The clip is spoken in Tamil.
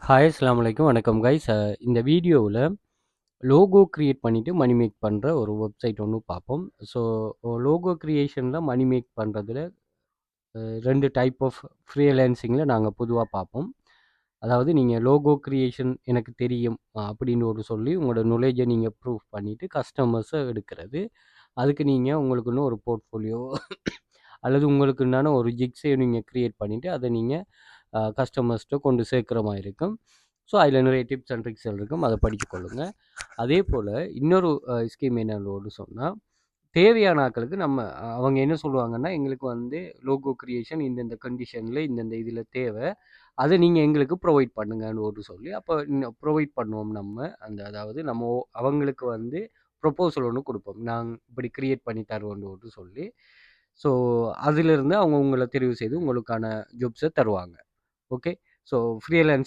ஹாய் அஸ்ஸலாமு அலைக்கும். வணக்கம் கைஸ். இந்த வீடியோவில் லோகோ கிரியேட் பண்ணிவிட்டு மணி மேக் பண்ணுற ஒரு வெப்சைட் ஒன்று பார்ப்போம். ஸோ லோகோ கிரியேஷனில் மணி மேக் பண்ணுறதுல 2 டைப் ஆஃப் ஃப்ரீலான்சிங்கில் நாங்கள் பொதுவாக பார்ப்போம். அதாவது நீங்கள் லோகோ கிரியேஷன் எனக்கு தெரியும் அப்படின்னு ஒரு சொல்லி உங்களோட நாலேஜை நீங்கள் ப்ரூவ் பண்ணிவிட்டு கஸ்டமர்ஸை எடுக்கிறது. அதுக்கு நீங்கள் உங்களுக்குன்னு ஒரு போர்ட்ஃபோலியோ அல்லது உங்களுக்குண்டான ஒரு ஜிக்ஸையை நீங்கள் க்ரியேட் பண்ணிவிட்டு அதை நீங்கள் கஸ்டமர்ஸ்கிட்ட கொண்டு சேர்க்குற மாதிரி இருக்கும். ஸோ அதில் நிறைய டிப்ஸ் அண்ட் ட்ரிக்ஸ் இருக்கும், அதை படித்து கொள்ளுங்கள். அதே போல் இன்னொரு ஸ்கீம் என்னோடு சொன்னால், தேவையான ஆட்களுக்கு நம்ம அவங்க என்ன சொல்லுவாங்கன்னா, எங்களுக்கு வந்து லோகோ க்ரியேஷன் இந்தந்த கண்டிஷனில் இந்தந்த இதில் தேவை, அதை நீங்கள் எங்களுக்கு ப்ரொவைட் பண்ணுங்கன்னு ஒரு சொல்லி அப்போ ப்ரொவைட் பண்ணுவோம். அதாவது நம்ம அவங்களுக்கு வந்து ப்ரொப்போசல் ஒன்று கொடுப்போம், நாங்கள் இப்படி க்ரியேட் பண்ணி தருவோன்னு சொல்லி. ஸோ அதிலிருந்து அவங்க உங்களை தெரிவு செய்து உங்களுக்கான ஜாப்ஸை தருவாங்க. ஓகே. So freelance